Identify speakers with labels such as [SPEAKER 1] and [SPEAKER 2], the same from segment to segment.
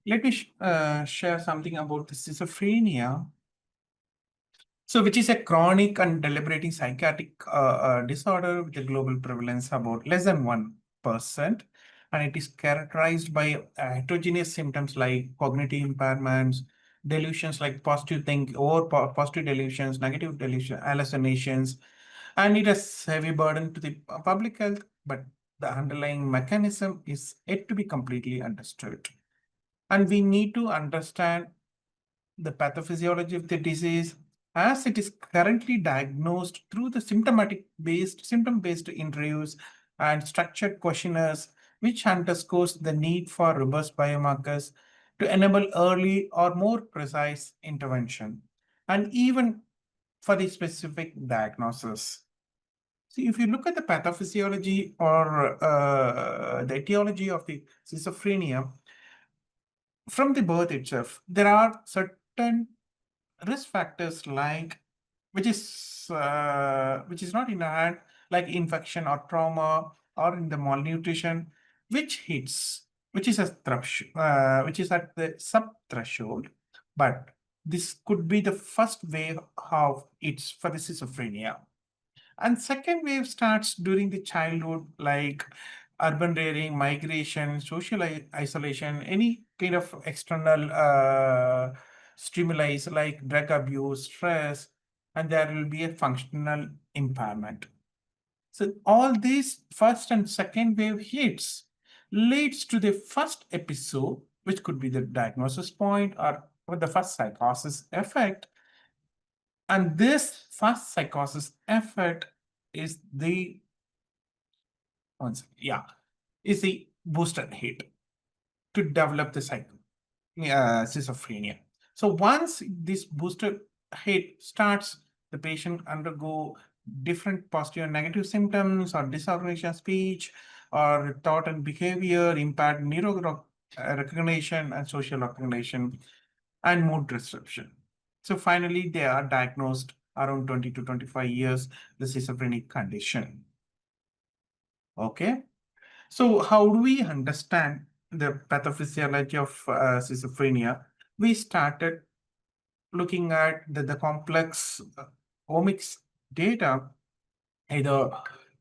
[SPEAKER 1] let me share something about the schizophrenia. So, which is a chronic and deliberating psychiatric disorder with a global prevalence about less than 1%. And it is characterized by heterogeneous symptoms like cognitive impairments, delusions like positive think or positive delusions, negative delusion, hallucinations, and it has heavy burden to the public health, but the underlying mechanism is yet to be completely understood. And we need to understand the pathophysiology of the disease as it is currently diagnosed through the symptom-based interviews and structured questionnaires, which underscores the need for robust biomarkers to enable early or more precise intervention, and even for the specific diagnosis. See, if you look at the pathophysiology or the etiology of the schizophrenia, from the birth itself, there are certain risk factors like which is not in our hand, like infection or trauma or in the malnutrition, which is which is at the sub threshold, but this could be the first wave of it's for the schizophrenia. And second wave starts during the childhood, like urban rearing, migration, social isolation, any kind of external stimuli like drug abuse, stress, and there will be a functional impairment. So all these first and second wave hits leads to the first episode, which could be the diagnosis point or the first psychosis effect. And this first psychosis effect is the is the booster hit to develop the schizophrenia. So once this booster hit starts, the patient undergo different positive and negative symptoms or disorganization of speech or thought and behavior, impaired recognition and social recognition, and mood disruption. So finally, they are diagnosed around 20 to 25 years, the schizophrenic condition. Okay. So how do we understand the pathophysiology of schizophrenia? We started looking at the complex omics data, either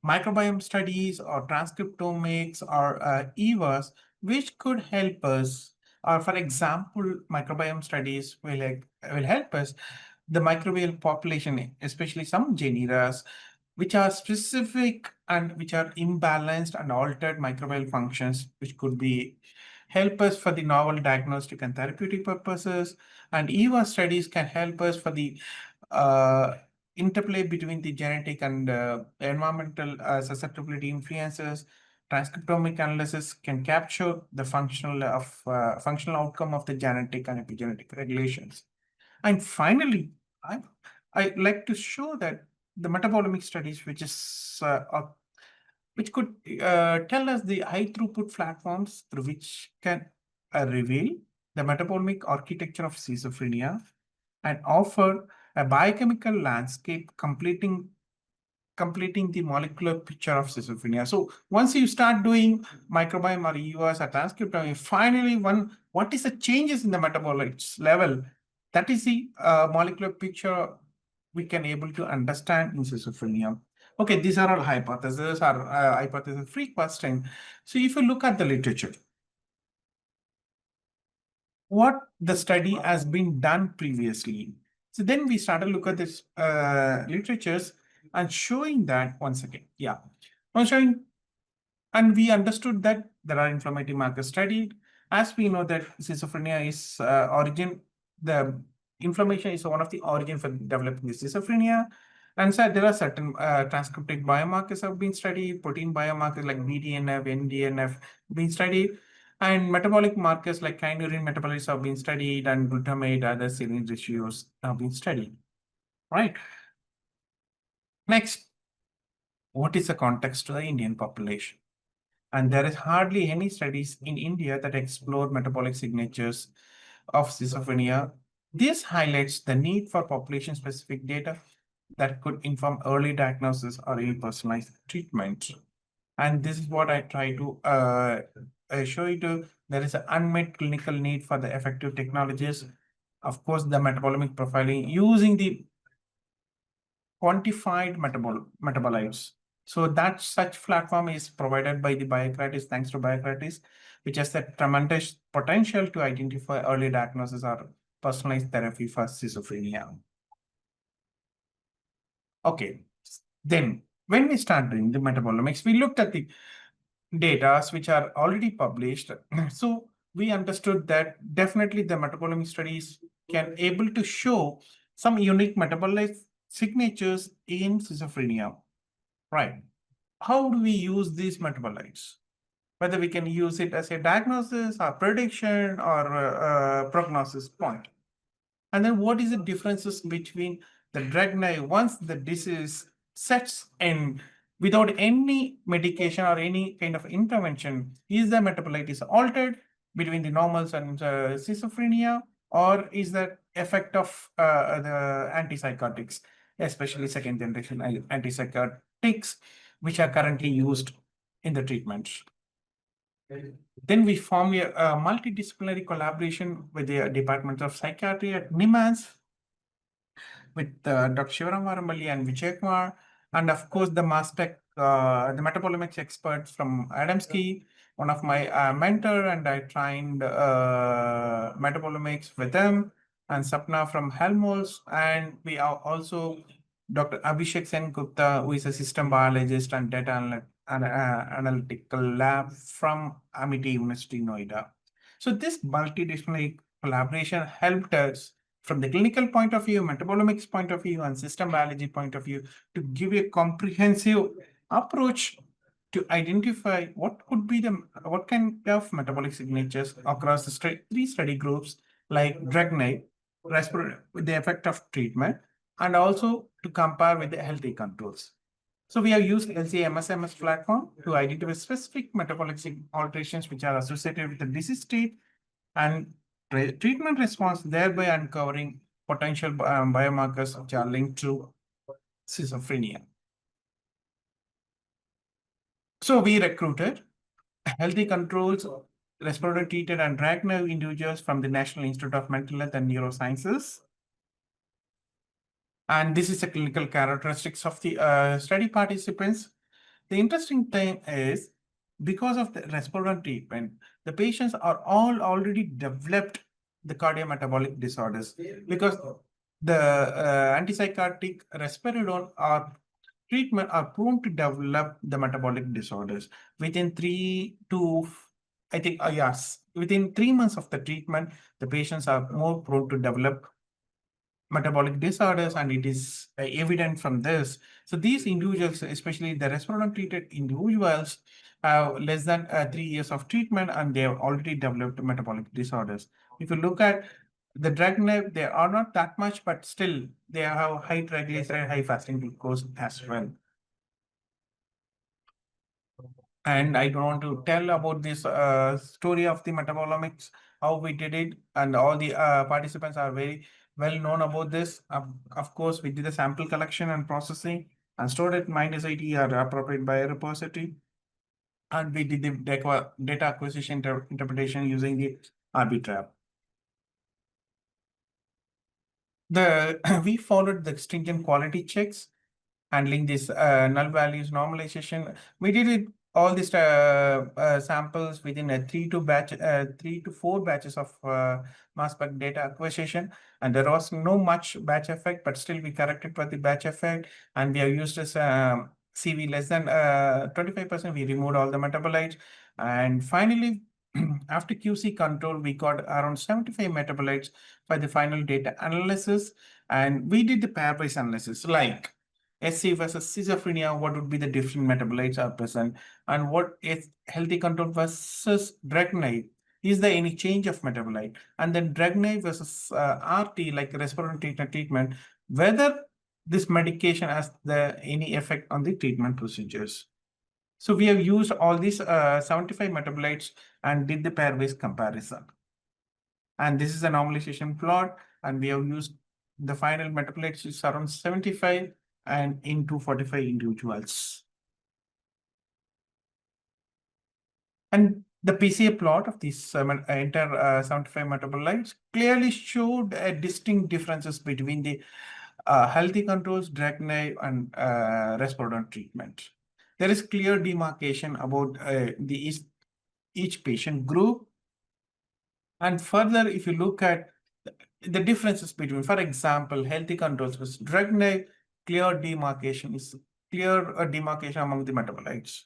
[SPEAKER 1] microbiome studies or transcriptomics or EVAs, which could help us. Or for example, microbiome studies will help us. The microbial population, especially some genera, which are specific and which are imbalanced and altered microbial functions, which could be help us for the novel diagnostic and therapeutic purposes. And EVA studies can help us for the interplay between the genetic and environmental susceptibility influences. Transcriptomic analysis can capture the functional outcome of the genetic and epigenetic regulations. And finally, I like to show that the metabolomic studies, which could tell us the high throughput platforms through which can reveal the metabolomic architecture of schizophrenia and offer a biochemical landscape completing the molecular picture of schizophrenia. So once you start doing microbiome or EUS or transcriptome, finally what is the changes in the metabolites level? That is the molecular picture we can able to understand in schizophrenia. Okay, these are all hypotheses or hypothesis-free question. So if you look at the literature, what the study has been done previously. So then we started to look at this literatures and showing that once again, and we understood that there are inflammatory markers studied. As we know that schizophrenia is the inflammation is one of the origin for developing the schizophrenia. And so there are certain transcriptic biomarkers have been studied, protein biomarkers like BDNF, NDNF been studied, and metabolic markers like kynurenine metabolites have been studied, and glutamate, other serine ratios have been studied. Right. Next, what is the context to the Indian population? And there is hardly any studies in India that explore metabolic signatures of schizophrenia. This highlights the need for population-specific data that could inform early diagnosis or any personalized treatment. And this is what I try to show you there is an unmet clinical need for the effective technologies. Of course, the metabolomic profiling using the quantified metabolites. So that such platform is provided by the biocrates, thanks to biocrates, which has the tremendous potential to identify early diagnosis or personalized therapy for schizophrenia. Okay, then when we start doing the metabolomics, we looked at the data which are already published. So we understood that definitely the metabolomic studies can able to show some unique metabolite signatures in schizophrenia, right? How do we use these metabolites? Whether we can use it as a diagnosis or prediction or prognosis point. And then what is the differences between the drug-naive once the disease sets in without any medication or any kind of intervention? Is the metabolite is altered between the normals and schizophrenia, or is that effect of the antipsychotics, especially second generation antipsychotics, which are currently used in the treatment? Then we form a multidisciplinary collaboration with the Department of Psychiatry at NIMHANS, with Dr. Shivaram Varamballi and Vijay Kumar, and of course the the metabolomics experts from Adamski, one of my mentor, and I trained metabolomics with them, and Sapna from Helmholtz, and we are also Dr. Abhishek Sen Gupta, who is a system biologist and data analytical lab from Amity University, Noida. So this multidisciplinary collaboration helped us from the clinical point of view, metabolomics point of view, and system biology point of view to give a comprehensive approach to identify what kind of metabolic signatures across the three study groups like drug-naive, respiratory with the effect of treatment, and also to compare with the healthy controls. So we have used LC-MSMS platform to identify specific metabolic alterations which are associated with the disease state and treatment response, thereby uncovering potential biomarkers which are linked to schizophrenia. So we recruited healthy controls, respiratory-treated and drug-naive individuals from the National Institute of Mental Health and Neurosciences. And this is the clinical characteristics of the study participants. The interesting thing is, because of the respiratory treatment, the patients are all already developed the cardiometabolic disorders because the antipsychotic risperidone or treatment are prone to develop the metabolic disorders within 3 to, I think, yes, within 3 months of the treatment, the patients are more prone to develop metabolic disorders, and it is evident from this. So these individuals, especially the respiratory-treated individuals, have less than 3 years of treatment, and they have already developed metabolic disorders. If you look at the drug-naive, they are not that much, but still they have high triglyceride, high fasting glucose as well. And I don't want to tell about this story of the metabolomics, how we did it, and all the participants are very well known about this. Of course, we did the sample collection and processing and stored it -IT or appropriate biorepository. And we did the data acquisition interpretation using the arbitrap. We followed the stringent quality checks, handling this null values normalization. We did it all these samples within a 3 to 4 batches of mass spec data acquisition, and there was no much batch effect, but still we corrected for the batch effect, and we have used this CV less than 25%. We removed all the metabolites, and finally, after QC control, we got around 75 metabolites for the final data analysis, and we did the pairwise analysis like SC versus schizophrenia, what would be the different metabolites are present, and what is healthy control versus drug-naive? Is there any change of metabolite? And then drug-naive versus RT, like respiratory treatment, whether this medication has any effect on the treatment procedures. So we have used all these 75 metabolites and did the pairwise comparison. And this is a normalization plot, and we have used the final metabolites is around 75 and in 245 individuals. And The PCA plot of these entire 75 metabolites clearly showed distinct differences between the healthy controls, Drug-Naïve, and Risperidone treatment. There is clear demarcation about each patient group. And further, if you look at the differences between, for example, healthy controls with Drug-Naïve, clear demarcation among the metabolites.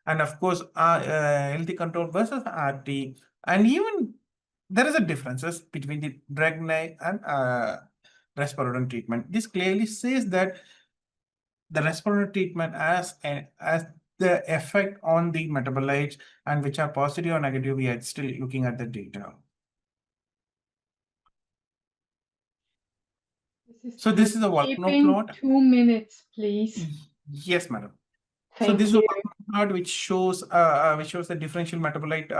[SPEAKER 1] And of course, healthy control versus RT. And even there is a differences between the Drug-Naïve and Risperidone treatment. This clearly says that the Risperidone treatment has the effect on the metabolites, and which are positive or negative. We are still looking at the data. So this is a volcano plot.
[SPEAKER 2] 2 minutes, please.
[SPEAKER 1] Yes, madam.
[SPEAKER 2] Thank
[SPEAKER 1] this
[SPEAKER 2] you.
[SPEAKER 1] is a volcano plot which shows the differential metabolite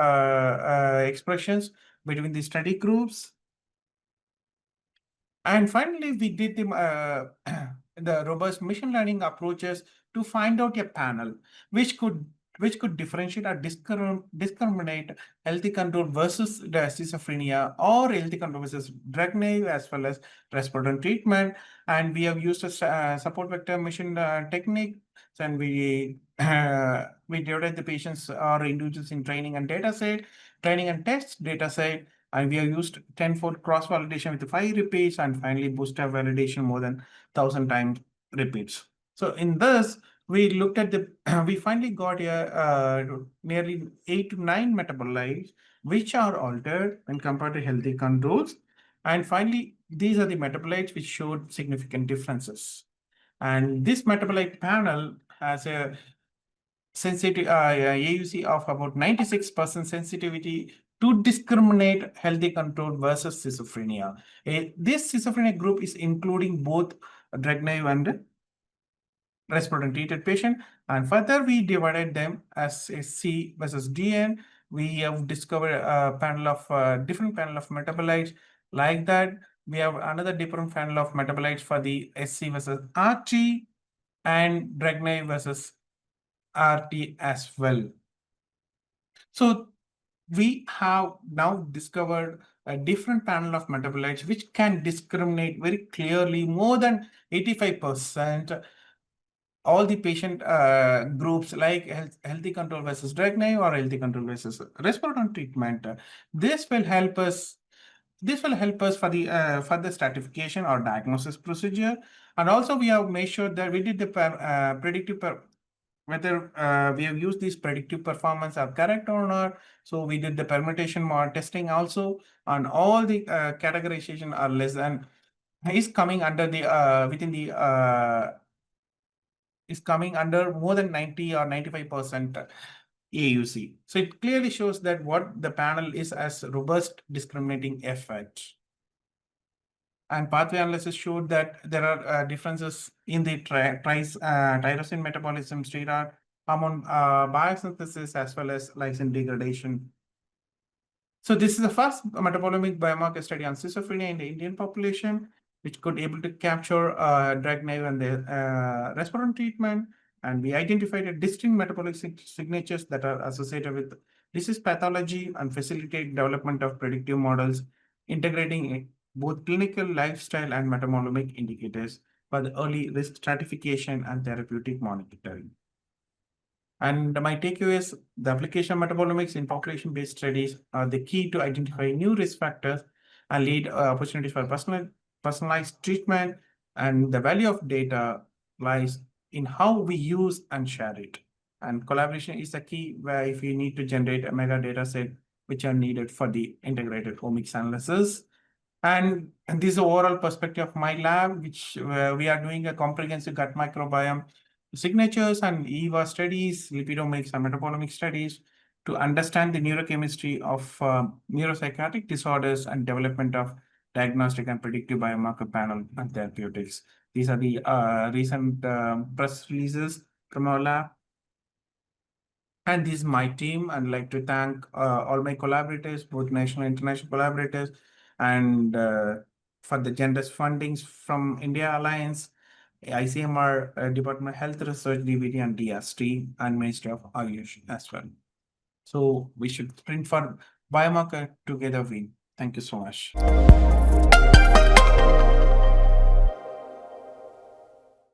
[SPEAKER 1] expressions between the study groups. And finally, we did the robust machine learning approaches to find out a panel which could differentiate or discriminate healthy control versus the schizophrenia, or healthy control versus Drug-Naïve, as well as Risperidone treatment. And we have used a support vector machine technique, and we divided the patients or individuals in training and test data set. And we have used 10-fold cross-validation with 5 repeats, and finally bootstrap validation more than 1,000 times repeats. So in this, we looked at we finally got nearly 8 to 9 metabolites which are altered when compared to healthy controls. And finally, these are the metabolites which showed significant differences. And this metabolite panel has a sensitivity AUC of about 96% sensitivity to discriminate healthy control versus schizophrenia. This schizophrenia group is including both Drug-Naïve and Risperidone-treated patient. And further, we divided them as SC versus DN. We have discovered a different panel of metabolites. Like that, we have another different panel of metabolites for the SC versus RT, and Drug-Naïve versus RT as well. So we have now discovered a different panel of metabolites which can discriminate very clearly more than 85% all the patient groups, like healthy control versus Drug-Naïve or healthy control versus Risperidone treatment. This will help us for the further stratification or diagnosis procedure. And also we have made sure that we did the predictive whether we have used these predictive performance are correct or not. So we did the permutation mod testing also, and all the categorization are less than is coming under the is coming under more than 90 or 95% AUC. So it clearly shows that what the panel is as robust discriminating effect. And pathway analysis showed that there are differences in the tyrosine metabolism, steroid hormone biosynthesis, as well as lysine degradation. So this is the first metabolomic biomarker study on schizophrenia in the Indian population, which could able to capture Drug-Naïve and the Risperidone treatment. And we identified a distinct metabolic signatures that are associated with disease pathology and facilitate development of predictive models, integrating both clinical, lifestyle, and metabolomic indicators for the early risk stratification and therapeutic monitoring. And my takeaway is the application of metabolomics in population-based studies are the key to identify new risk factors and lead opportunities for personalized treatment. And the value of data lies in how we use and share it. And collaboration is the key, where if you need to generate a mega data set, which are needed for the integrated omics analysis. And this is the overall perspective of my lab, which we are doing a comprehensive gut microbiome signatures and EVA studies, lipidomics and metabolomic studies to understand the neurochemistry of neuropsychiatric disorders and development of diagnostic and predictive biomarker panel and therapeutics. These are the recent press releases from our lab. And this is my team. I'd like to thank all my collaborators, both national and international collaborators, and for the generous fundings from India Alliance, ICMR, Department of Health Research, DBT, and DST, and Ministry of Ayush as well. So we should sprint for biomarker together win. Thank you so much.